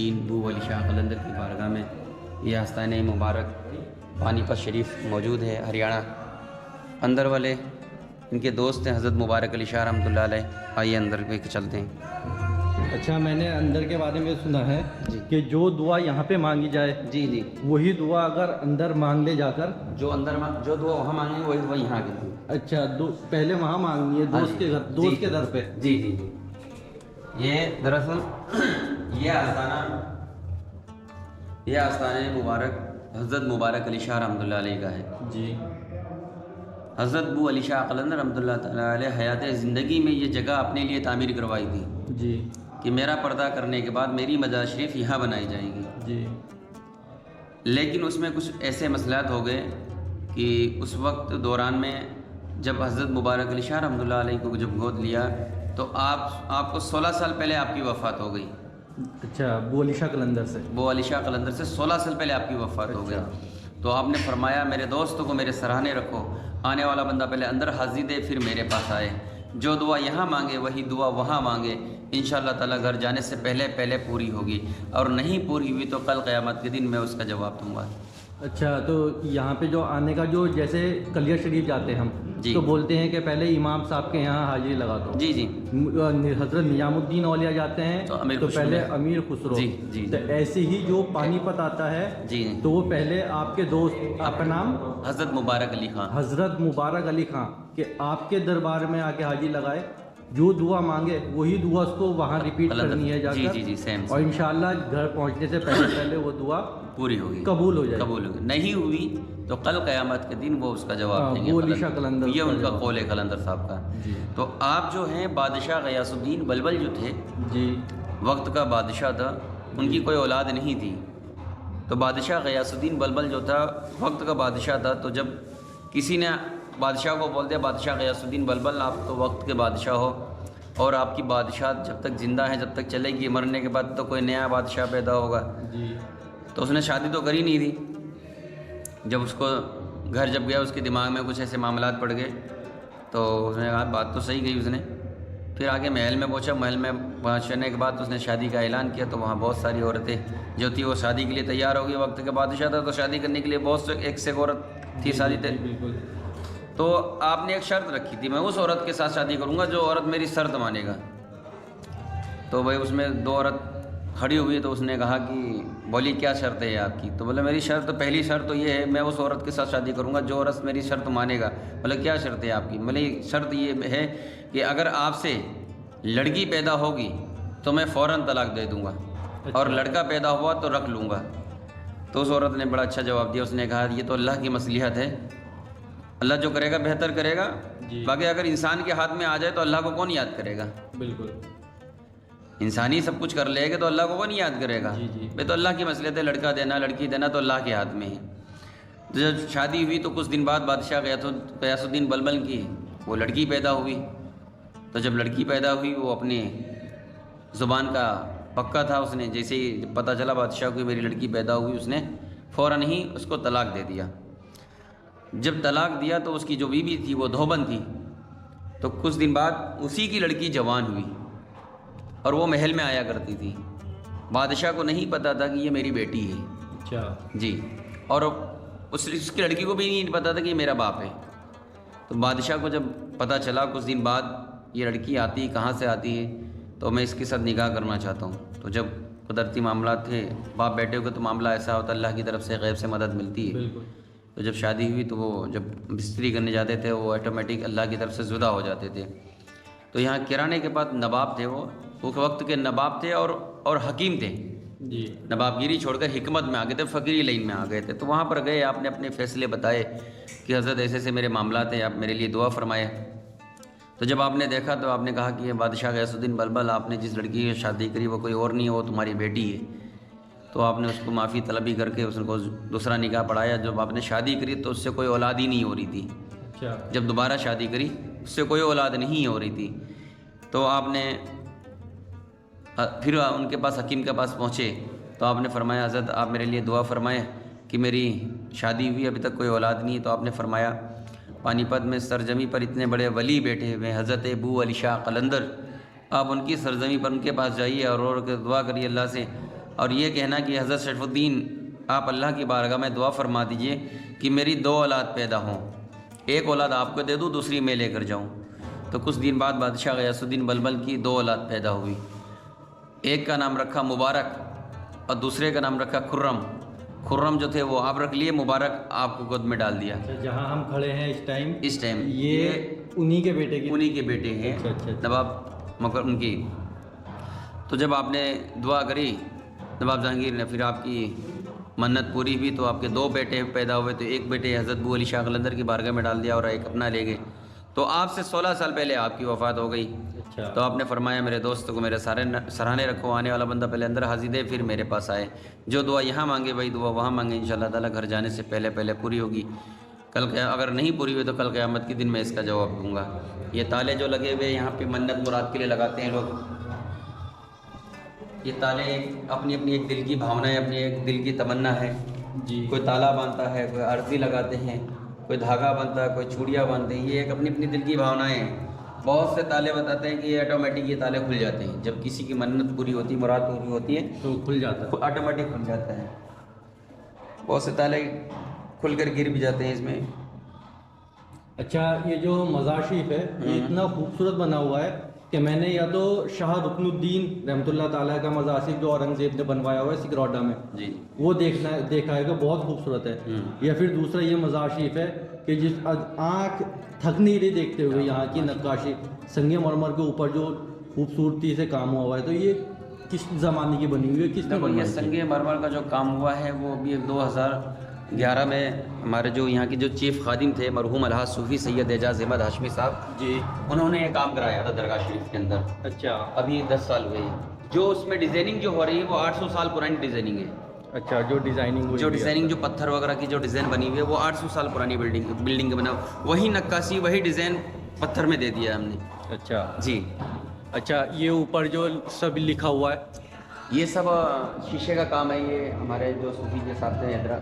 ابو علی شاہ قلندر کی بارگاہ میں یہ آستانِ مبارک پانی پت شریف موجود ہے ہریانہ اندر والے ان کے دوست ہیں حضرت مبارک علی شاہ رحمۃ اللہ علیہ. آئیے اندر کے چلتے ہیں. اچھا، میں نے اندر کے بارے میں سنا ہے جی کہ جو دعا یہاں پہ مانگی جائے جی جی وہی دعا اگر اندر مانگ لے جا کر، جو دعا وہاں مانگیں گے وہی دعا یہاں کی تھی. اچھا پہلے وہاں مانگنی ہے ہاں دوست جی. کے گھر، دوست کے در پہ. جی جی جی. یہ دراصل یہ آستانِ مبارک حضرت مبارک علی شاہ رحمۃ اللہ علیہ کا ہے. جی حضرت ابو علی شاہ قلندر رحمۃ اللہ تعالیٰ علیہ حیات زندگی میں یہ جگہ اپنے لیے تعمیر کروائی تھی جی کہ میرا پردہ کرنے کے بعد میری مزار شریف یہاں بنائی جائے گی. جی لیکن اس میں کچھ ایسے مسئلات ہو گئے کہ اس وقت دوران میں جب حضرت مبارک علی شاہ رحمۃ اللہ علیہ کو جب گود لیا تو آپ کو 16 سال پہلے آپ کی وفات ہو گئی. اچھا، ابو علی شاہ قلندر سے. وہ علی شاہ قلندر سے 16 سال پہلے آپ کی وفات ہو گئی. تو آپ نے فرمایا میرے دوستوں کو میرے سراہنے رکھو، آنے والا بندہ پہلے اندر حاضری دے پھر میرے پاس آئے. جو دعا یہاں مانگے وہی دعا وہاں مانگے، انشاءاللہ تعالیٰ گھر جانے سے پہلے پوری ہوگی، اور نہیں پوری ہوئی تو کل قیامت کے دن میں اس کا جواب دوں گا. اچھا، تو یہاں پہ جو آنے کا جو جیسے کلیہ شریف جاتے ہیں ہم جی. تو بولتے ہیں کہ پہلے امام صاحب کے یہاں حاضری لگا دو. جی جی حضرت نظام الدین اولیاء جاتے ہیں تو امیر تو خسرو پہلے ہے. امیر خسرو. جی جی تو ایسے ہی جو پانی پت آتا ہے جی تو وہ پہلے آپ کے دوست، آپ کا نام حضرت مبارک علی خان. حضرت مبارک علی خان، کہ آپ کے دربار میں آ کے حاضری لگائے، جو دعا مانگے وہی دعا اس کو وہاں ریپیٹ کرنی ہے جا جی کر. جی جی سیم اور انشاءاللہ گھر پہنچنے سے پہلے وہ دعا پوری ہوگی، قبول ہو جائے. قبول ہوگی. نہیں ہوئی تو کل قیامت کے دن وہ اس کا جواب دیں گے. ابو علی شاہ قلندر یہ ان کا جواب. قول ہے قلندر صاحب کا. جی تو آپ جو ہیں بادشاہ غیاث الدین بلبل جو تھے، جی وقت کا بادشاہ تھا، ان کی کوئی اولاد نہیں تھی. تو بادشاہ غیاث الدین بلبل جو تھا وقت کا بادشاہ تھا. تو جب کسی نے بادشاہ کو بول دیا بادشاہ غیاث الدین بلبل آپ تو وقت کے بادشاہ ہو اور آپ کی بادشاہت جب تک زندہ ہے جب تک چلے گی، مرنے کے بعد تو کوئی نیا بادشاہ پیدا ہوگا. جی تو اس نے شادی تو کری نہیں تھی. جب اس کو گھر جب گیا اس کے دماغ میں کچھ ایسے معاملات پڑ گئے تو اس نے کہا بات تو صحیح گئی اس نے. پھر آگے محل میں پہنچا، محل میں پہنچنے کے بعد اس نے شادی کا اعلان کیا. تو وہاں بہت ساری عورتیں جو تھی وہ شادی کے لیے تیار ہو گئی. وقت کے بادشاہ تھا تو شادی کرنے کے لیے بہت سے ایک سے ایک عورت تھی شادی تھے. بالکل. تو آپ نے ایک شرط رکھی تھی، میں اس عورت کے ساتھ شادی کروں گا جو عورت میری شرط مانے گا. تو بھائی اس میں دو عورت کھڑی ہوئی تو اس نے کہا کہ بولی کیا شرط ہے آپ کی؟ تو بولے میری شرط پہلی شرط تو یہ ہے میں اس عورت کے ساتھ شادی کروں گا جو عورت میری شرط مانے گا. بولے کیا شرط ہے آپ کی؟ بولے شرط یہ ہے کہ اگر آپ سے لڑکی پیدا ہوگی تو میں فوراً طلاق دے دوں گا، اور لڑکا پیدا ہوا تو رکھ لوں گا. تو اس عورت نے بڑا اچھا جواب دیا. اس نے کہا یہ تو اللہ کی مصلحت ہے، اللہ جو کرے گا بہتر کرے گا. باقی اگر انسان کے ہاتھ میں آ جائے تو اللہ کو کون یاد کرے گا؟ بالکل. انسانی سب کچھ کر لے گا تو اللہ کو کون یاد کرے گا؟ بھائی تو اللہ کی مصلحت ہے، لڑکا دینا لڑکی دینا تو اللہ کے ہاتھ میں ہے. جب شادی ہوئی تو کچھ دن بعد بادشاہ غیاث الدین بلبل کی وہ لڑکی پیدا ہوئی. تو جب لڑکی پیدا ہوئی وہ اپنی زبان کا پکا تھا. اس نے جیسے ہی پتہ چلا بادشاہ کو میری لڑکی پیدا ہوئی اس نے فوراً ہی اس کو طلاق دے دیا. جب طلاق دیا تو اس کی جو بیوی تھی وہ دھوبن تھی. تو کچھ دن بعد اسی کی لڑکی جوان ہوئی اور وہ محل میں آیا کرتی تھی. بادشاہ کو نہیں پتہ تھا کہ یہ میری بیٹی ہے. اچھا جی. اور اس کی لڑکی کو بھی نہیں پتہ تھا کہ یہ میرا باپ ہے. تو بادشاہ کو جب پتہ چلا کچھ دن بعد یہ لڑکی آتی کہاں سے آتی ہے تو میں اس کے ساتھ نکاح کرنا چاہتا ہوں. تو جب قدرتی معاملات تھے باپ بیٹے کو تو معاملہ ایسا ہوتا اللہ کی طرف سے غیب سے مدد ملتی ہے. بالکل. تو جب شادی ہوئی تو وہ جب بستری کرنے جاتے تھے وہ آٹومیٹک اللہ کی طرف سے جدا ہو جاتے تھے. تو یہاں کرانے کے بعد نواب تھے، وہ وقت کے نواب تھے اور حکیم تھے. جی. نواب گیری چھوڑ کر حکمت میں آ گئے تھے، فقیری لائن میں آ گئے تھے. تو وہاں پر گئے، آپ نے اپنے فیصلے بتائے کہ حضرت ایسے ایسے میرے معاملات ہیں، آپ میرے لیے دعا فرمائے. تو جب آپ نے دیکھا تو آپ نے کہا کہ یہ بادشاہ غیاث الدین بلبل آپ نے جس لڑکی کی شادی کری وہ کوئی اور نہیں ہے، وہ تمہاری بیٹی ہے. تو آپ نے اس کو معافی طلبی کر کے اس کو دوسرا نکاح پڑھایا. جب آپ نے شادی کری تو اس سے کوئی اولاد ہی نہیں ہو رہی تھی. اچھا. جب دوبارہ شادی کری اس سے کوئی اولاد نہیں ہو رہی تھی. تو آپ نے پھر ان کے پاس حکیم کے پاس پہنچے تو آپ نے فرمایا حضرت آپ میرے لیے دعا فرمائیں کہ میری شادی ہوئی ابھی تک کوئی اولاد نہیں ہے. تو آپ نے فرمایا پانی پت میں سرزمی پر اتنے بڑے ولی بیٹھے ہوئے حضرت ابو علی شاہ قلندر، آپ ان کی سرزمی پر ان کے پاس جائیے اور کے دعا کریے اللہ سے اور یہ کہنا کہ حضرت شریف الدین آپ اللہ کی بارگاہ میں دعا فرما دیجئے کہ میری 2 اولاد پیدا ہوں، ایک اولاد آپ کو دے دوں، دوسری میں لے کر جاؤں۔ تو کچھ دن بعد بادشاہ غیاث الدین بلبل کی 2 اولاد پیدا ہوئی، ایک کا نام رکھا مبارک اور دوسرے کا نام رکھا خرم۔ خرم جو تھے وہ آپ رکھ لیے، مبارک آپ کو گود میں ڈال دیا۔ جہاں ہم کھڑے ہیں اس ٹائم یہ انہی کے بیٹے کی، انہی کے بیٹے ہیں نواب مکر ان کی۔ تو جب آپ نے دعا کری نواب جہانگیر نے، پھر آپ کی منت پوری ہوئی، تو آپ کے 2 بیٹے پیدا ہوئے، تو ایک بیٹے حضرت بو علی شاہ قلندر کی بارگاہ میں ڈال دیا اور ایک اپنا لے گئے۔ تو آپ سے 16 سال پہلے آپ کی وفات ہو گئی۔ تو آپ نے فرمایا میرے دوست کو میرے سراہنے رکھو، آنے والا بندہ پہلے اندر حاضر دے پھر میرے پاس آئے، جو دعا یہاں مانگے وہی دعا وہاں مانگے، انشاءاللہ تعالیٰ گھر جانے سے پہلے پوری ہوگی۔ کل اگر نہیں پوری ہوئی تو کل قیامت کے دن میں اس کا جواب دوں گا۔ یہ تالے جو لگے ہوئے یہاں پہ منت مراد کے لیے لگاتے ہیں لوگ، یہ تالے اپنی ایک دل کی بھاونا ہے، اپنی ایک دل کی تمنا ہے جی۔ کوئی تالا باندھتا ہے، کوئی عرضی لگاتے ہیں، کوئی دھاگا باندھتا ہے، کوئی چوڑیاں باندھتے ہیں، یہ ایک اپنی دل کی بھاونائیں ہیں۔ بہت سے تالے بتاتے ہیں کہ یہ آٹومیٹک یہ تالے کھل جاتے ہیں، جب کسی کی منت پوری ہوتی ہے، مراد پوری ہوتی ہے تو کھل جاتا ہے، آٹومیٹک کھل جاتا ہے۔ بہت سے تالے کھل کر گر بھی جاتے ہیں اس میں۔ اچھا، یہ جو مزار شریف ہے یہ اتنا خوبصورت بنا ہوا ہے کہ میں نے یا تو شاہ رکن الدین رحمۃ اللہ تعالیٰ کا مزار شریف جو اورنگزیب نے بنوایا ہوا ہے سکروڈا میں جی وہ دیکھا ہے کہ بہت خوبصورت ہے، یا پھر دوسرا یہ مزار شریف ہے کہ جس آنکھ تھک نہیں رہی دیکھتے ہوئے یہاں کی نقاشی، سنگ مرمر کے اوپر جو خوبصورتی سے کام ہوا ہے، تو یہ کس زمانے کی بنی ہوئی ہے، کس نے یہ بنوائی؟ سنگ مرمر کا جو کام ہوا ہے وہ ابھی 2011 میں ہمارے جو یہاں کے جو چیف خادم تھے مرحوم الحاج صوفی سید اعجاز احمد ہاشمی صاحب جی، انہوں نے یہ کام کرایا تھا درگاہ شریف کے اندر۔ اچھا ابھی 10 سال ہوئے ہیں۔ جو اس میں ڈیزائننگ جو ہو رہی ہے وہ 800 سال پرانی ڈیزائننگ ہے۔ اچھا، جو ڈیزائننگ جو پتھر وغیرہ کی جو ڈیزائن بنی ہوئی ہے وہ 800 سال پرانی بلڈنگ بنا، وہی نقاشی وہی ڈیزائن پتھر میں دے دیا ہم نے۔ اچھا جی اچھا، یہ اوپر جو سب لکھا ہوا ہے یہ سب شیشے کا کام ہے، یہ ہمارے جو صوفی کے صاحب تھے حیدرآباد